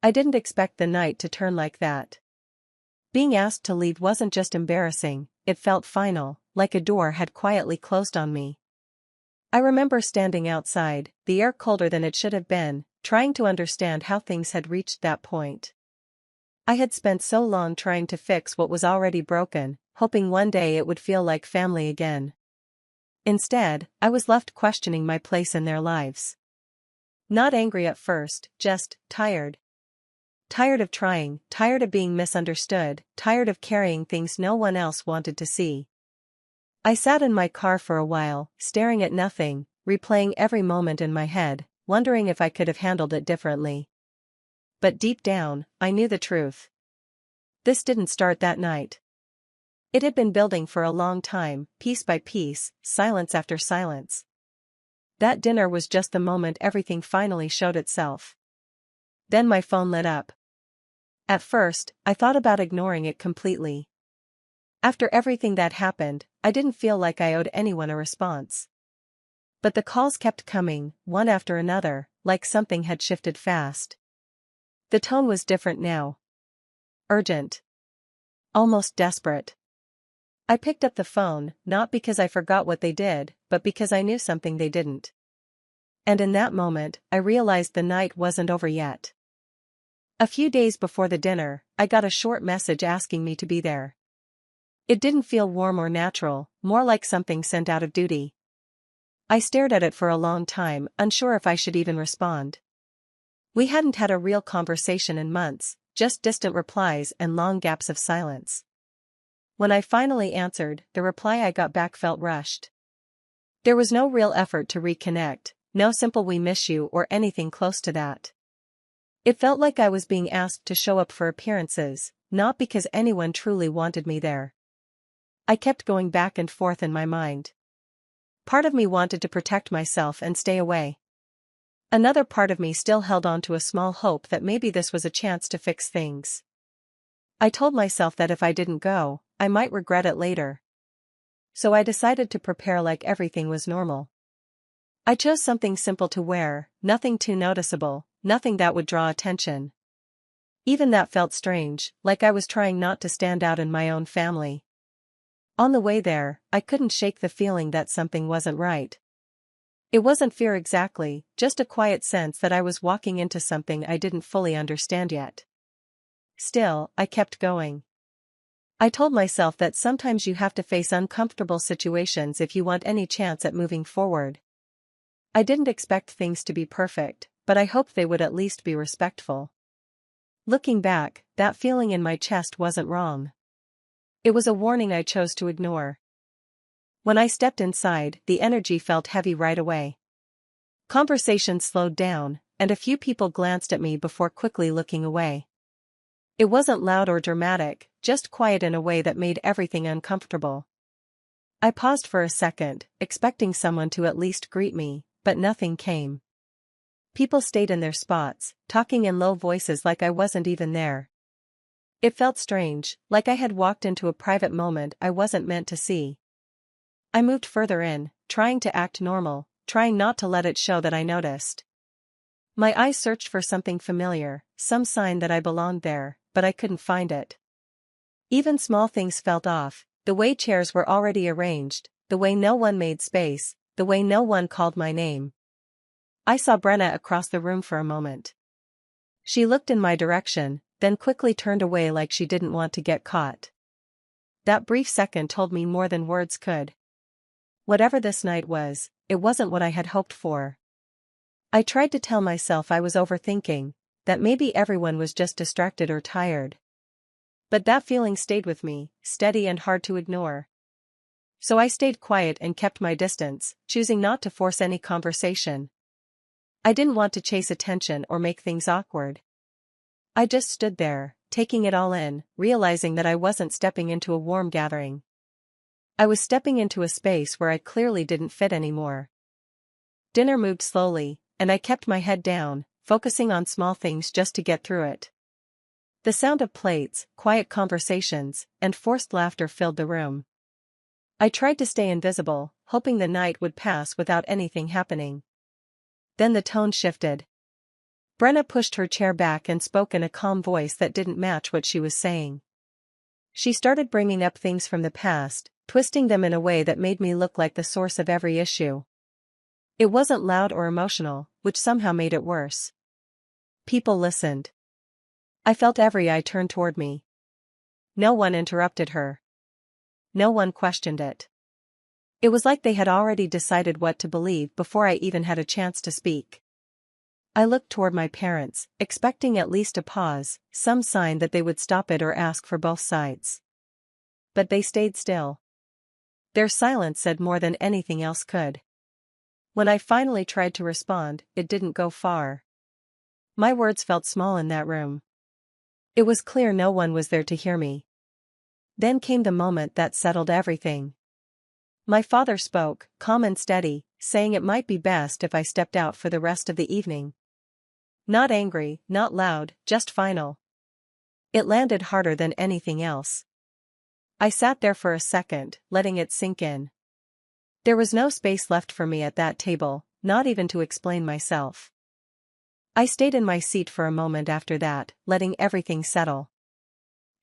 I didn't expect the night to turn like that. Being asked to leave wasn't just embarrassing, it felt final, like a door had quietly closed on me. I remember standing outside, the air colder than it should have been, trying to understand how things had reached that point. I had spent so long trying to fix what was already broken, hoping one day it would feel like family again. Instead, I was left questioning my place in their lives. Not angry at first, just tired. Tired of trying, tired of being misunderstood, tired of carrying things no one else wanted to see. I sat in my car for a while, staring at nothing, replaying every moment in my head, wondering if I could have handled it differently. But deep down, I knew the truth. This didn't start that night. It had been building for a long time, piece by piece, silence after silence. That dinner was just the moment everything finally showed itself. Then my phone lit up. At first, I thought about ignoring it completely. After everything that happened, I didn't feel like I owed anyone a response. But the calls kept coming, one after another, like something had shifted fast. The tone was different now. Urgent. Almost desperate. I picked up the phone, not because I forgot what they did, but because I knew something they didn't. And in that moment, I realized the night wasn't over yet. A few days before the dinner, I got a short message asking me to be there. It didn't feel warm or natural, more like something sent out of duty. I stared at it for a long time, unsure if I should even respond. We hadn't had a real conversation in months, just distant replies and long gaps of silence. When I finally answered, the reply I got back felt rushed. There was no real effort to reconnect, no simple "we miss you" or anything close to that. It felt like I was being asked to show up for appearances, not because anyone truly wanted me there. I kept going back and forth in my mind. Part of me wanted to protect myself and stay away. Another part of me still held on to a small hope that maybe this was a chance to fix things. I told myself that if I didn't go, I might regret it later. So I decided to prepare like everything was normal. I chose something simple to wear, nothing too noticeable, nothing that would draw attention. Even that felt strange, like I was trying not to stand out in my own family. On the way there, I couldn't shake the feeling that something wasn't right. It wasn't fear exactly, just a quiet sense that I was walking into something I didn't fully understand yet. Still, I kept going. I told myself that sometimes you have to face uncomfortable situations if you want any chance at moving forward. I didn't expect things to be perfect, but I hoped they would at least be respectful. Looking back, that feeling in my chest wasn't wrong. It was a warning I chose to ignore. When I stepped inside, the energy felt heavy right away. Conversation slowed down, and a few people glanced at me before quickly looking away. It wasn't loud or dramatic, just quiet in a way that made everything uncomfortable. I paused for a second, expecting someone to at least greet me, but nothing came. People stayed in their spots, talking in low voices like I wasn't even there. It felt strange, like I had walked into a private moment I wasn't meant to see. I moved further in, trying to act normal, trying not to let it show that I noticed. My eyes searched for something familiar, some sign that I belonged there, but I couldn't find it. Even small things felt off, the way chairs were already arranged, the way no one made space, the way no one called my name. I saw Brenna across the room for a moment. She looked in my direction, then quickly turned away like she didn't want to get caught. That brief second told me more than words could. Whatever this night was, it wasn't what I had hoped for. I tried to tell myself I was overthinking, that maybe everyone was just distracted or tired. But that feeling stayed with me, steady and hard to ignore. So I stayed quiet and kept my distance, choosing not to force any conversation. I didn't want to chase attention or make things awkward. I just stood there, taking it all in, realizing that I wasn't stepping into a warm gathering. I was stepping into a space where I clearly didn't fit anymore. Dinner moved slowly, and I kept my head down, focusing on small things just to get through it. The sound of plates, quiet conversations, and forced laughter filled the room. I tried to stay invisible, hoping the night would pass without anything happening. Then the tone shifted. Brenna pushed her chair back and spoke in a calm voice that didn't match what she was saying. She started bringing up things from the past, twisting them in a way that made me look like the source of every issue. It wasn't loud or emotional, which somehow made it worse. People listened. I felt every eye turn toward me. No one interrupted her. No one questioned it. It was like they had already decided what to believe before I even had a chance to speak. I looked toward my parents, expecting at least a pause, some sign that they would stop it or ask for both sides. But they stayed still. Their silence said more than anything else could. When I finally tried to respond, it didn't go far. My words felt small in that room. It was clear no one was there to hear me. Then came the moment that settled everything. My father spoke, calm and steady, saying it might be best if I stepped out for the rest of the evening. Not angry, not loud, just final. It landed harder than anything else. I sat there for a second, letting it sink in. There was no space left for me at that table, not even to explain myself. I stayed in my seat for a moment after that, letting everything settle.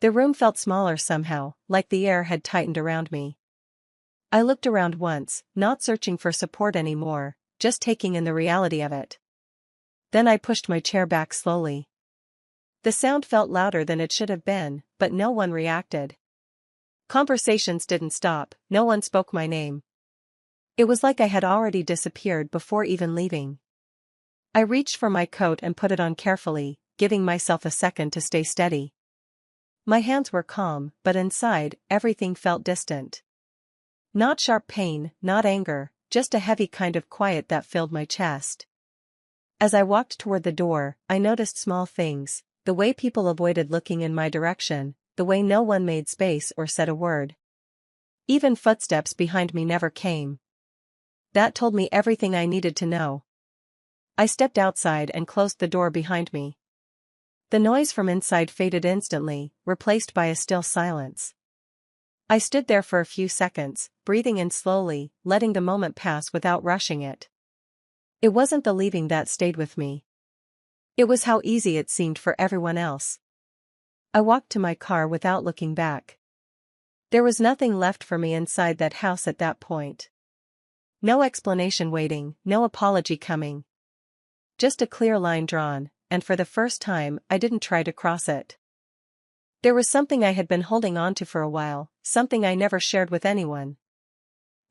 The room felt smaller somehow, like the air had tightened around me. I looked around once, not searching for support anymore, just taking in the reality of it. Then I pushed my chair back slowly. The sound felt louder than it should have been, but no one reacted. Conversations didn't stop, no one spoke my name. It was like I had already disappeared before even leaving. I reached for my coat and put it on carefully, giving myself a second to stay steady. My hands were calm, but inside, everything felt distant. Not sharp pain, not anger, just a heavy kind of quiet that filled my chest. As I walked toward the door, I noticed small things, the way people avoided looking in my direction, the way no one made space or said a word. Even footsteps behind me never came. That told me everything I needed to know. I stepped outside and closed the door behind me. The noise from inside faded instantly, replaced by a still silence. I stood there for a few seconds, breathing in slowly, letting the moment pass without rushing it. It wasn't the leaving that stayed with me. It was how easy it seemed for everyone else. I walked to my car without looking back. There was nothing left for me inside that house at that point. No explanation waiting, no apology coming. Just a clear line drawn, and for the first time, I didn't try to cross it. There was something I had been holding on to for a while, something I never shared with anyone.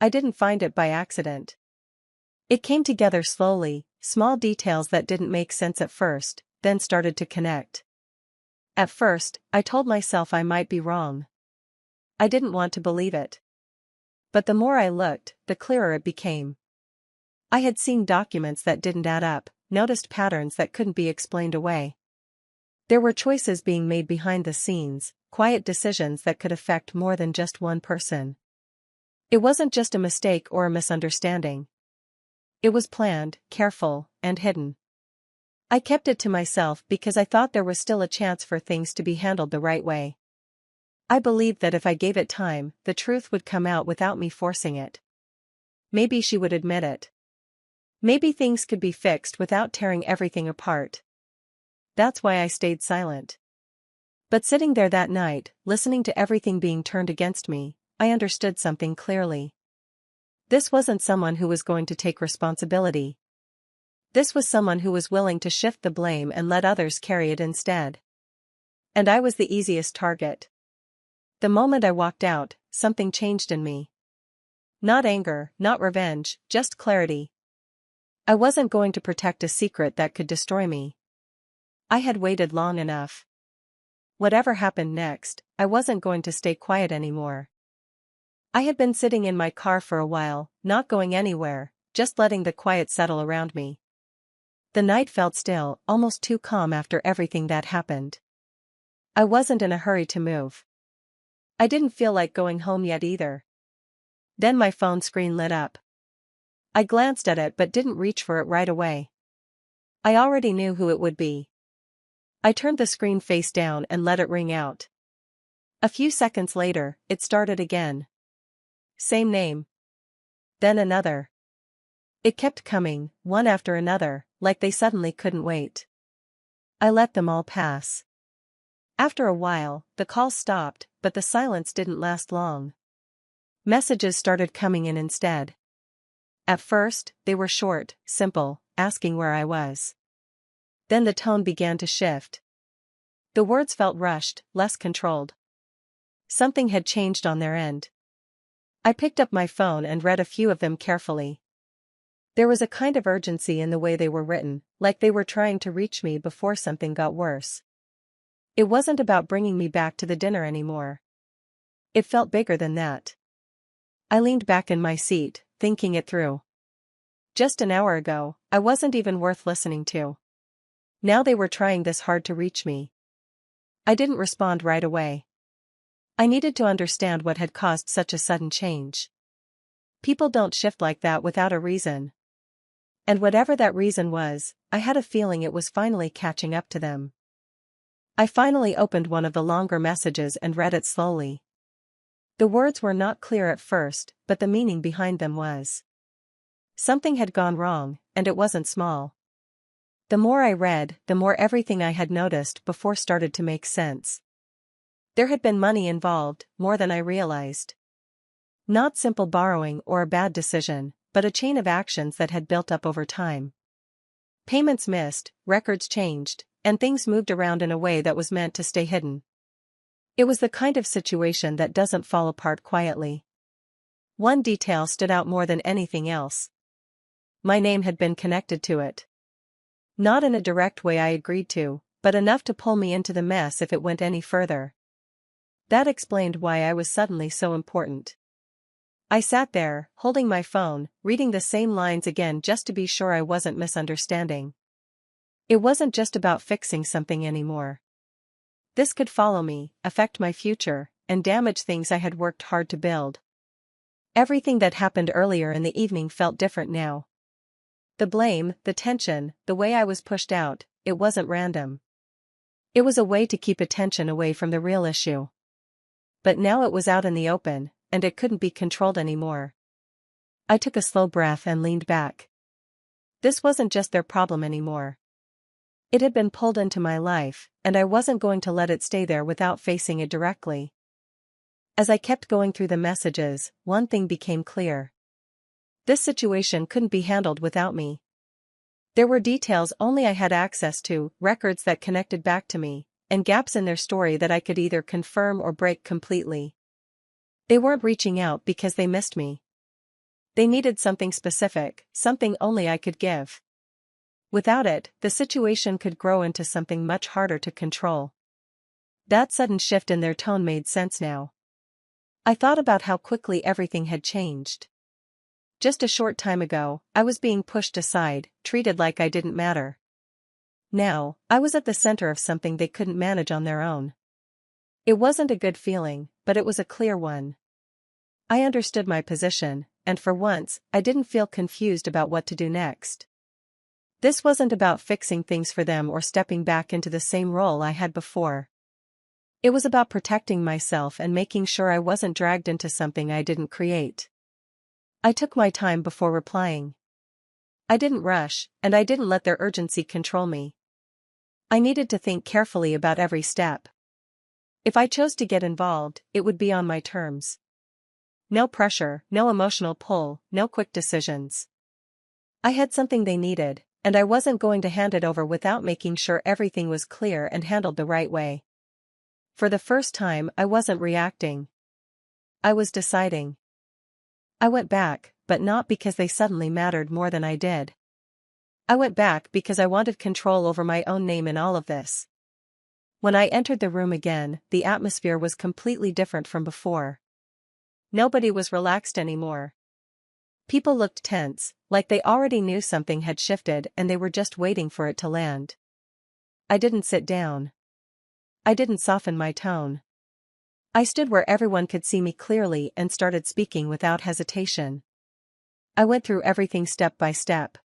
I didn't find it by accident. It came together slowly, small details that didn't make sense at first, then started to connect. At first, I told myself I might be wrong. I didn't want to believe it. But the more I looked, the clearer it became. I had seen documents that didn't add up, noticed patterns that couldn't be explained away. There were choices being made behind the scenes, quiet decisions that could affect more than just one person. It wasn't just a mistake or a misunderstanding. It was planned, careful, and hidden. I kept it to myself because I thought there was still a chance for things to be handled the right way. I believed that if I gave it time, the truth would come out without me forcing it. Maybe she would admit it. Maybe things could be fixed without tearing everything apart. That's why I stayed silent. But sitting there that night, listening to everything being turned against me, I understood something clearly. This wasn't someone who was going to take responsibility. This was someone who was willing to shift the blame and let others carry it instead. And I was the easiest target. The moment I walked out, something changed in me. Not anger, not revenge, just clarity. I wasn't going to protect a secret that could destroy me. I had waited long enough. Whatever happened next, I wasn't going to stay quiet anymore. I had been sitting in my car for a while, not going anywhere, just letting the quiet settle around me. The night felt still, almost too calm after everything that happened. I wasn't in a hurry to move. I didn't feel like going home yet either. Then my phone screen lit up. I glanced at it but didn't reach for it right away. I already knew who it would be. I turned the screen face down and let it ring out. A few seconds later, it started again. Same name. Then another. It kept coming, one after another, like they suddenly couldn't wait. I let them all pass. After a while, the calls stopped, but the silence didn't last long. Messages started coming in instead. At first, they were short, simple, asking where I was. Then the tone began to shift. The words felt rushed, less controlled. Something had changed on their end. I picked up my phone and read a few of them carefully. There was a kind of urgency in the way they were written, like they were trying to reach me before something got worse. It wasn't about bringing me back to the dinner anymore. It felt bigger than that. I leaned back in my seat, thinking it through. Just an hour ago, I wasn't even worth listening to. Now they were trying this hard to reach me. I didn't respond right away. I needed to understand what had caused such a sudden change. People don't shift like that without a reason. And whatever that reason was, I had a feeling it was finally catching up to them. I finally opened one of the longer messages and read it slowly. The words were not clear at first, but the meaning behind them was. Something had gone wrong, and it wasn't small. The more I read, the more everything I had noticed before started to make sense. There had been money involved, more than I realized. Not simple borrowing or a bad decision, but a chain of actions that had built up over time. Payments missed, records changed, and things moved around in a way that was meant to stay hidden. It was the kind of situation that doesn't fall apart quietly. One detail stood out more than anything else. My name had been connected to it. Not in a direct way I agreed to, but enough to pull me into the mess if it went any further. That explained why I was suddenly so important. I sat there, holding my phone, reading the same lines again just to be sure I wasn't misunderstanding. It wasn't just about fixing something anymore. This could follow me, affect my future, and damage things I had worked hard to build. Everything that happened earlier in the evening felt different now. The blame, the tension, the way I was pushed out, it wasn't random. It was a way to keep attention away from the real issue. But now it was out in the open, and it couldn't be controlled anymore. I took a slow breath and leaned back. This wasn't just their problem anymore. It had been pulled into my life, and I wasn't going to let it stay there without facing it directly. As I kept going through the messages, one thing became clear. This situation couldn't be handled without me. There were details only I had access to, records that connected back to me, and gaps in their story that I could either confirm or break completely. They weren't reaching out because they missed me. They needed something specific, something only I could give. Without it, the situation could grow into something much harder to control. That sudden shift in their tone made sense now. I thought about how quickly everything had changed. Just a short time ago, I was being pushed aside, treated like I didn't matter. Now, I was at the center of something they couldn't manage on their own. It wasn't a good feeling, but it was a clear one. I understood my position, and for once, I didn't feel confused about what to do next. This wasn't about fixing things for them or stepping back into the same role I had before. It was about protecting myself and making sure I wasn't dragged into something I didn't create. I took my time before replying. I didn't rush, and I didn't let their urgency control me. I needed to think carefully about every step. If I chose to get involved, it would be on my terms. No pressure, no emotional pull, no quick decisions. I had something they needed, and I wasn't going to hand it over without making sure everything was clear and handled the right way. For the first time, I wasn't reacting. I was deciding. I went back, but not because they suddenly mattered more than I did. I went back because I wanted control over my own name in all of this. When I entered the room again, the atmosphere was completely different from before. Nobody was relaxed anymore. People looked tense, like they already knew something had shifted and they were just waiting for it to land. I didn't sit down. I didn't soften my tone. I stood where everyone could see me clearly and started speaking without hesitation. I went through everything step by step.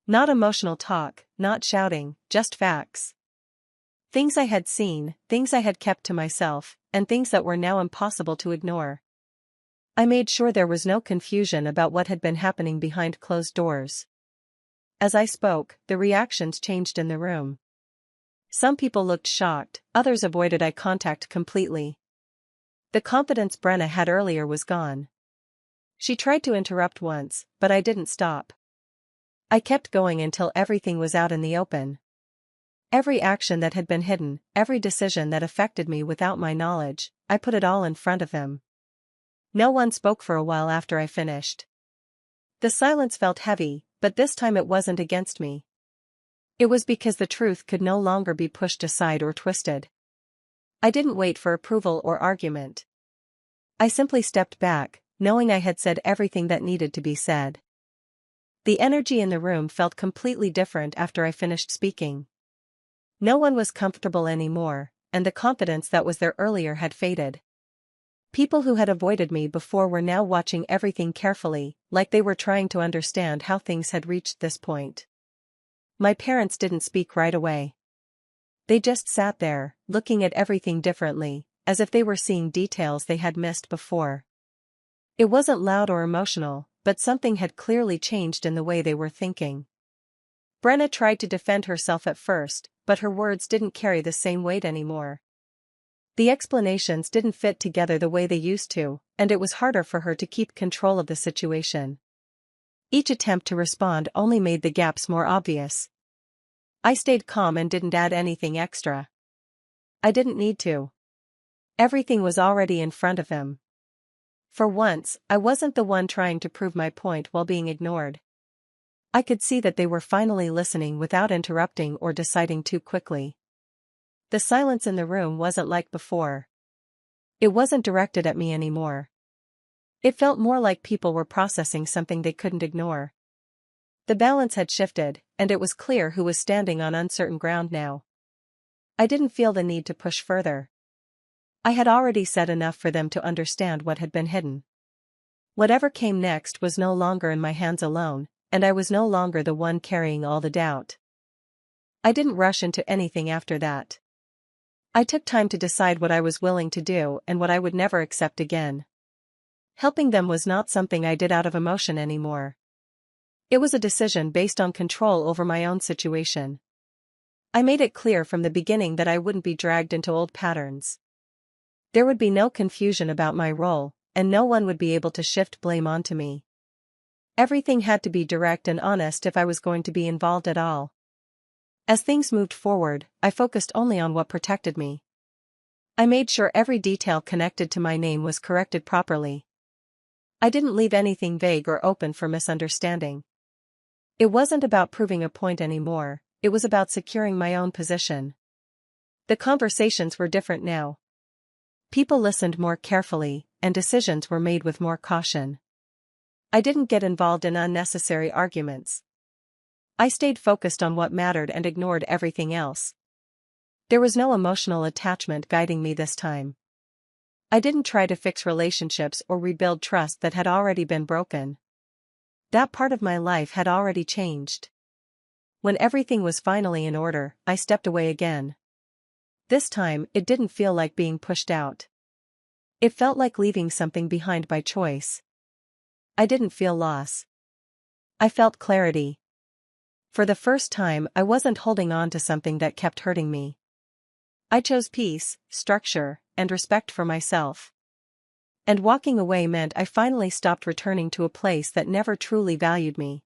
Not emotional talk, not shouting, just facts. Things I had seen, things I had kept to myself, and things that were now impossible to ignore. I made sure there was no confusion about what had been happening behind closed doors. As I spoke, the reactions changed in the room. Some people looked shocked, others avoided eye contact completely. The confidence Brenna had earlier was gone. She tried to interrupt once, but I didn't stop. I kept going until everything was out in the open. Every action that had been hidden, every decision that affected me without my knowledge, I put it all in front of them. No one spoke for a while after I finished. The silence felt heavy, but this time it wasn't against me. It was because the truth could no longer be pushed aside or twisted. I didn't wait for approval or argument. I simply stepped back, knowing I had said everything that needed to be said. The energy in the room felt completely different after I finished speaking. No one was comfortable anymore, and the confidence that was there earlier had faded. People who had avoided me before were now watching everything carefully, like they were trying to understand how things had reached this point. My parents didn't speak right away. They just sat there, looking at everything differently, as if they were seeing details they had missed before. It wasn't loud or emotional, but something had clearly changed in the way they were thinking. Brenna tried to defend herself at first, but her words didn't carry the same weight anymore. The explanations didn't fit together the way they used to, and it was harder for her to keep control of the situation. Each attempt to respond only made the gaps more obvious. I stayed calm and didn't add anything extra. I didn't need to. Everything was already in front of them. For once, I wasn't the one trying to prove my point while being ignored. I could see that they were finally listening without interrupting or deciding too quickly. The silence in the room wasn't like before. It wasn't directed at me anymore. It felt more like people were processing something they couldn't ignore. The balance had shifted, and it was clear who was standing on uncertain ground now. I didn't feel the need to push further. I had already said enough for them to understand what had been hidden. Whatever came next was no longer in my hands alone, and I was no longer the one carrying all the doubt. I didn't rush into anything after that. I took time to decide what I was willing to do and what I would never accept again. Helping them was not something I did out of emotion anymore. It was a decision based on control over my own situation. I made it clear from the beginning that I wouldn't be dragged into old patterns. There would be no confusion about my role, and no one would be able to shift blame onto me. Everything had to be direct and honest if I was going to be involved at all. As things moved forward, I focused only on what protected me. I made sure every detail connected to my name was corrected properly. I didn't leave anything vague or open for misunderstanding. It wasn't about proving a point anymore, it was about securing my own position. The conversations were different now. People listened more carefully, and decisions were made with more caution. I didn't get involved in unnecessary arguments. I stayed focused on what mattered and ignored everything else. There was no emotional attachment guiding me this time. I didn't try to fix relationships or rebuild trust that had already been broken. That part of my life had already changed. When everything was finally in order, I stepped away again. This time, it didn't feel like being pushed out. It felt like leaving something behind by choice. I didn't feel loss. I felt clarity. For the first time, I wasn't holding on to something that kept hurting me. I chose peace, structure, and respect for myself. And walking away meant I finally stopped returning to a place that never truly valued me.